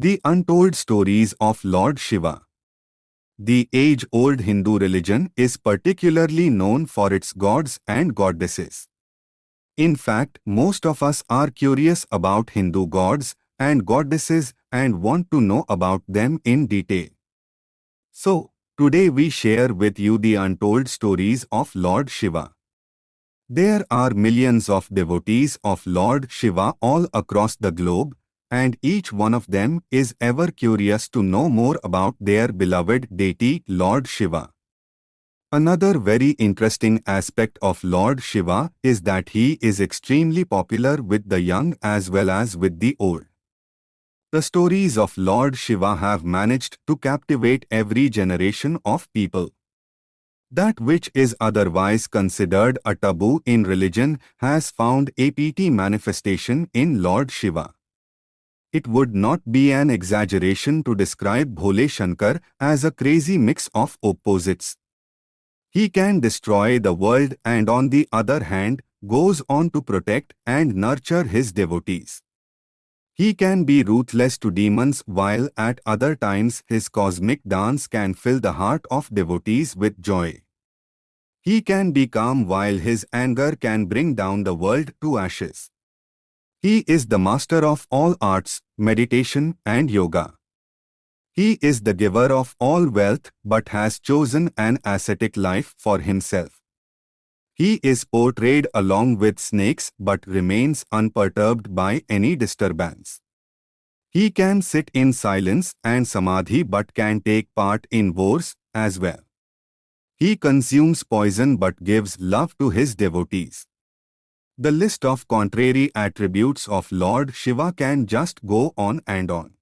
The Untold Stories of Lord Shiva. The age-old Hindu religion is particularly known for its gods and goddesses. In fact, most of us are curious about Hindu gods and goddesses and want to know about them in detail. So, today we share with you the untold stories of Lord Shiva. There are millions of devotees of Lord Shiva all across the globe, and each one of them is ever curious to know more about their beloved deity Lord Shiva. Another very interesting aspect of Lord Shiva is that he is extremely popular with the young as well as with the old. The stories of Lord Shiva have managed to captivate every generation of people. That which is otherwise considered a taboo in religion has found a manifestation in Lord Shiva. It would not be an exaggeration to describe Bhole Shankar as a crazy mix of opposites. He can destroy the world and on the other hand, goes on to protect and nurture his devotees. He can be ruthless to demons while at other times his cosmic dance can fill the heart of devotees with joy. He can be calm while his anger can bring down the world to ashes. He is the master of all arts, meditation and yoga. He is the giver of all wealth but has chosen an ascetic life for himself. He is portrayed along with snakes but remains unperturbed by any disturbance. He can sit in silence and samadhi but can take part in wars as well. He consumes poison but gives love to his devotees. The list of contrary attributes of Lord Shiva can just go on and on.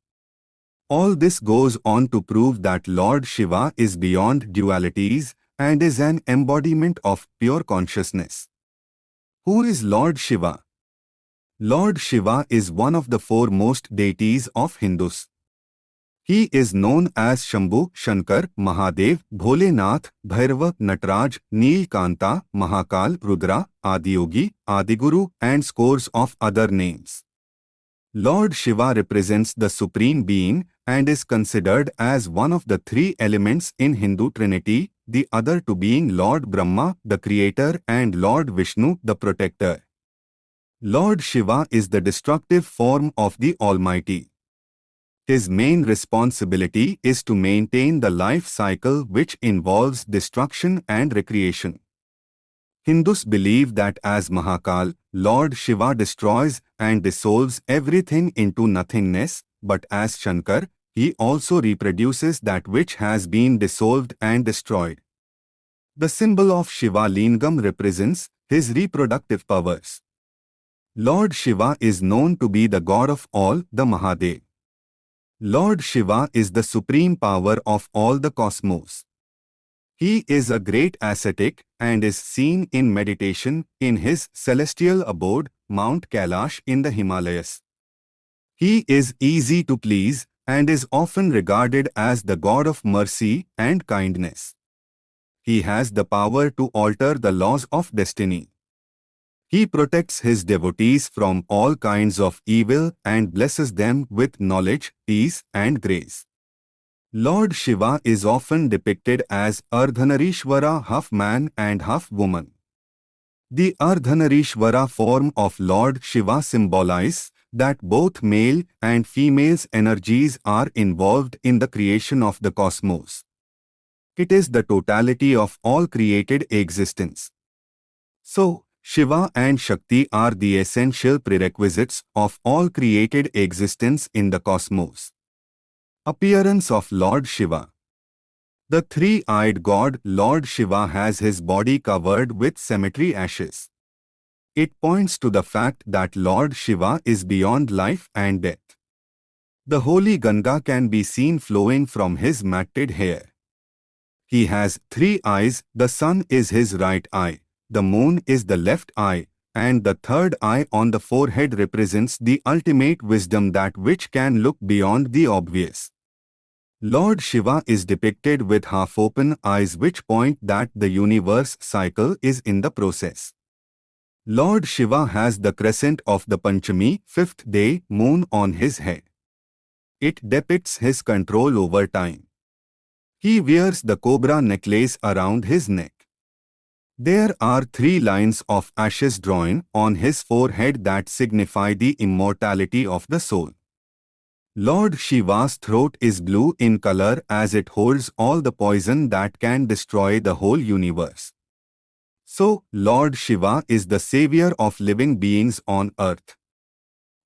All this goes on to prove that Lord Shiva is beyond dualities and is an embodiment of pure consciousness. Who is Lord Shiva? Lord Shiva is one of the foremost deities of Hindus. He is known as Shambhu, Shankar, Mahadev, Bholenath, Bhairava, Nataraj, Neelkanta, Mahakal, Rudra, Adiyogi, Adiguru and scores of other names. Lord Shiva represents the Supreme Being and is considered as one of the three elements in Hindu Trinity, the other two being Lord Brahma, the creator, and Lord Vishnu, the protector. Lord Shiva is the destructive form of the Almighty. His main responsibility is to maintain the life cycle which involves destruction and recreation. Hindus believe that as Mahakal, Lord Shiva destroys and dissolves everything into nothingness, but as Shankar, he also reproduces that which has been dissolved and destroyed. The symbol of Shiva Lingam represents his reproductive powers. Lord Shiva is known to be the god of all, the Mahadev. Lord Shiva is the supreme power of all the cosmos. He is a great ascetic and is seen in meditation in his celestial abode, Mount Kailash in the Himalayas. He is easy to please and is often regarded as the god of mercy and kindness. He has the power to alter the laws of destiny. He protects his devotees from all kinds of evil and blesses them with knowledge, peace and grace. Lord Shiva is often depicted as Ardhanarishwara, half man and half woman. The Ardhanarishwara form of Lord Shiva symbolizes that both male and female's energies are involved in the creation of the cosmos. It is the totality of all created existence. So, Shiva and Shakti are the essential prerequisites of all created existence in the cosmos. Appearance of Lord Shiva. The three-eyed god Lord Shiva has his body covered with cemetery ashes. It points to the fact that Lord Shiva is beyond life and death. The holy Ganga can be seen flowing from his matted hair. He has three eyes, the sun is his right eye, the moon is the left eye, and the third eye on the forehead represents the ultimate wisdom, that which can look beyond the obvious. Lord Shiva is depicted with half-open eyes which point that the universe cycle is in the process. Lord Shiva has the crescent of the Panchami, fifth day, moon on his head. It depicts his control over time. He wears the cobra necklace around his neck. There are 3 lines of ashes drawn on his forehead that signify the immortality of the soul. Lord Shiva's throat is blue in color as it holds all the poison that can destroy the whole universe. So, Lord Shiva is the savior of living beings on earth.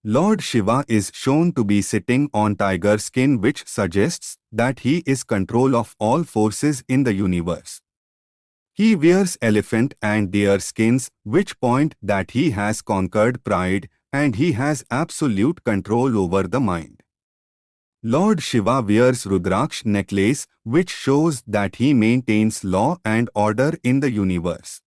Lord Shiva is shown to be sitting on tiger skin, which suggests that he is control of all forces in the universe. He wears elephant and deer skins, which point that he has conquered pride and he has absolute control over the mind. Lord Shiva wears Rudraksh necklace, which shows that he maintains law and order in the universe.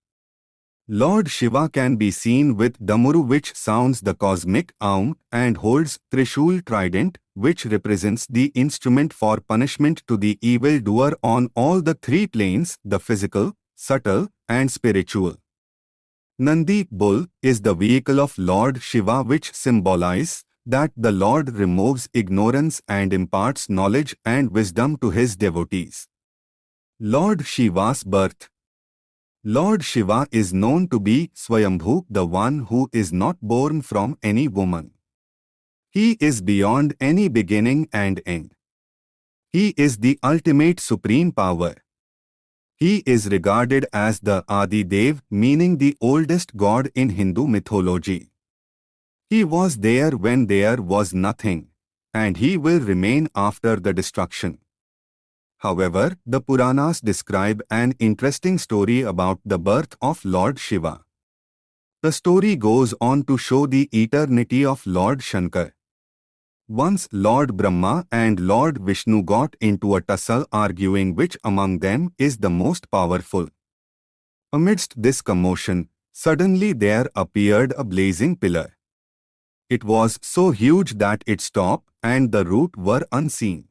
Lord Shiva can be seen with Damuru, which sounds the cosmic aum, and holds Trishul trident, which represents the instrument for punishment to the evil-doer on all the 3 planes, the physical, subtle, and spiritual. Nandi bull is the vehicle of Lord Shiva, which symbolizes that the Lord removes ignorance and imparts knowledge and wisdom to his devotees. Lord Shiva's birth. Lord Shiva is known to be Swayambhu, the one who is not born from any woman. He is beyond any beginning and end. He is the ultimate supreme power. He is regarded as the Adi Dev, meaning the oldest god in Hindu mythology. He was there when there was nothing, and he will remain after the destruction. However, the Puranas describe an interesting story about the birth of Lord Shiva. The story goes on to show the eternity of Lord Shankar. Once Lord Brahma and Lord Vishnu got into a tussle, arguing which among them is the most powerful. Amidst this commotion, suddenly there appeared a blazing pillar. It was so huge that its top and the root were unseen.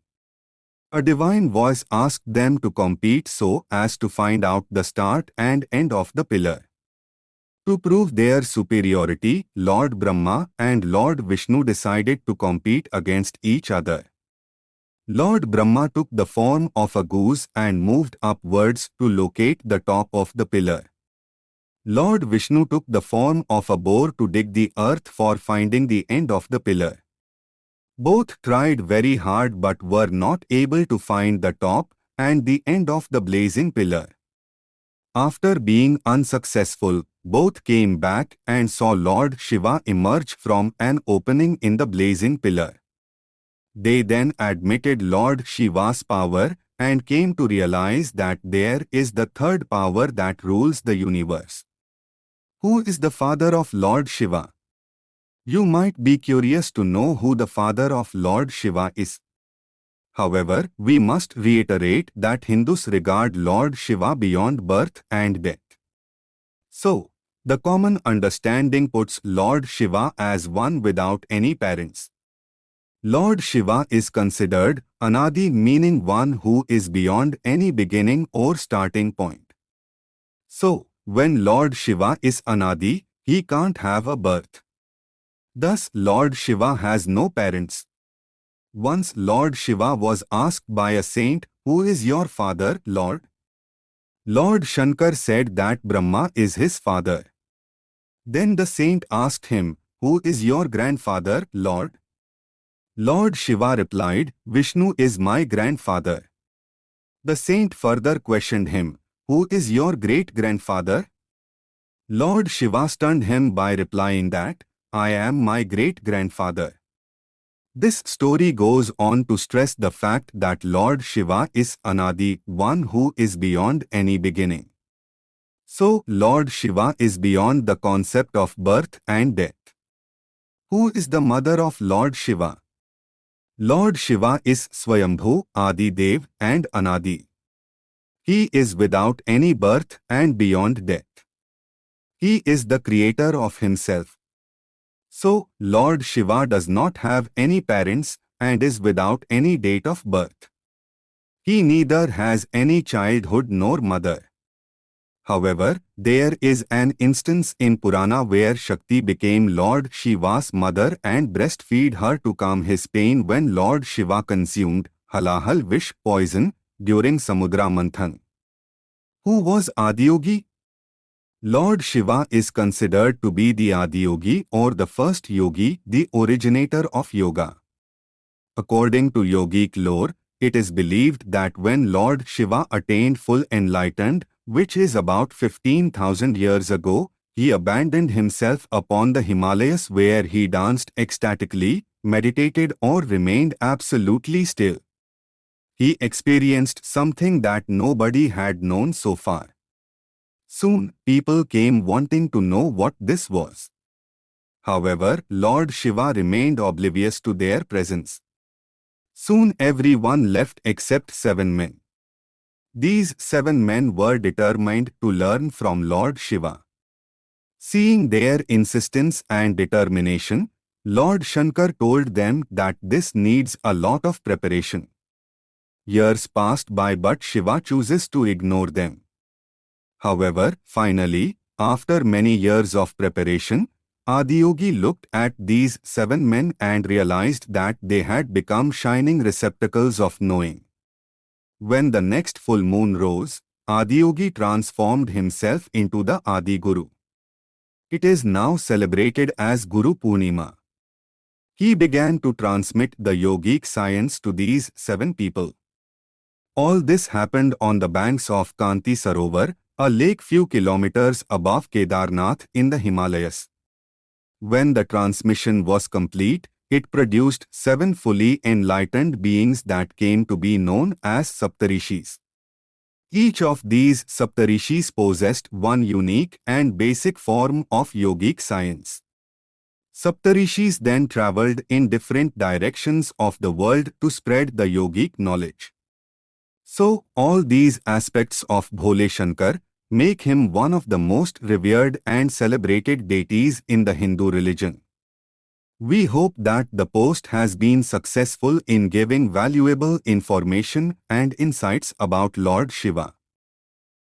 A divine voice asked them to compete so as to find out the start and end of the pillar. To prove their superiority, Lord Brahma and Lord Vishnu decided to compete against each other. Lord Brahma took the form of a goose and moved upwards to locate the top of the pillar. Lord Vishnu took the form of a boar to dig the earth for finding the end of the pillar. Both tried very hard but were not able to find the top and the end of the blazing pillar. After being unsuccessful, both came back and saw Lord Shiva emerge from an opening in the blazing pillar. They then admitted Lord Shiva's power and came to realize that there is the third power that rules the universe. Who is the father of Lord Shiva? You might be curious to know who the father of Lord Shiva is. However, we must reiterate that Hindus regard Lord Shiva beyond birth and death. So, the common understanding puts Lord Shiva as one without any parents. Lord Shiva is considered Anadi, meaning one who is beyond any beginning or starting point. So, when Lord Shiva is Anadi, he can't have a birth. Thus, Lord Shiva has no parents. Once Lord Shiva was asked by a saint, "Who is your father, Lord?" Lord Shankar said that Brahma is his father. Then the saint asked him, "Who is your grandfather, Lord?" Lord Shiva replied, "Vishnu is my grandfather." The saint further questioned him, "Who is your great-grandfather?" Lord Shiva stunned him by replying that, "I am my great-grandfather." This story goes on to stress the fact that Lord Shiva is Anadi, one who is beyond any beginning. So, Lord Shiva is beyond the concept of birth and death. Who is the mother of Lord Shiva? Lord Shiva is Swayambhu, Adi Dev, and Anadi. He is without any birth and beyond death. He is the creator of himself. So, Lord Shiva does not have any parents and is without any date of birth. He neither has any childhood nor mother. However, there is an instance in Purana where Shakti became Lord Shiva's mother and breastfed her to calm his pain when Lord Shiva consumed halahal vish poison during Samudra Manthan. Who was Adiyogi? Lord Shiva is considered to be the Adiyogi or the first yogi, the originator of yoga. According to yogic lore, it is believed that when Lord Shiva attained full enlightenment, which is about 15,000 years ago, he abandoned himself upon the Himalayas where he danced ecstatically, meditated or remained absolutely still. He experienced something that nobody had known so far. Soon, people came wanting to know what this was. However, Lord Shiva remained oblivious to their presence. Soon everyone left except 7 men. These 7 men were determined to learn from Lord Shiva. Seeing their insistence and determination, Lord Shankar told them that this needs a lot of preparation. Years passed by but Shiva chooses to ignore them. However, finally, after many years of preparation, Adiyogi looked at these 7 men and realized that they had become shining receptacles of knowing. When the next full moon rose, Adiyogi transformed himself into the Adi Guru. It is now celebrated as Guru Purnima. He began to transmit the yogic science to these 7 people. All this happened on the banks of Kanti Sarovar, a lake few kilometers above Kedarnath in the Himalayas. When the transmission was complete, it produced 7 fully enlightened beings that came to be known as Saptarishis. Each of these Saptarishis possessed one unique and basic form of yogic science. Saptarishis then travelled in different directions of the world to spread the yogic knowledge. So, all these aspects of Bhole Shankar make him one of the most revered and celebrated deities in the Hindu religion. We hope that the post has been successful in giving valuable information and insights about Lord Shiva.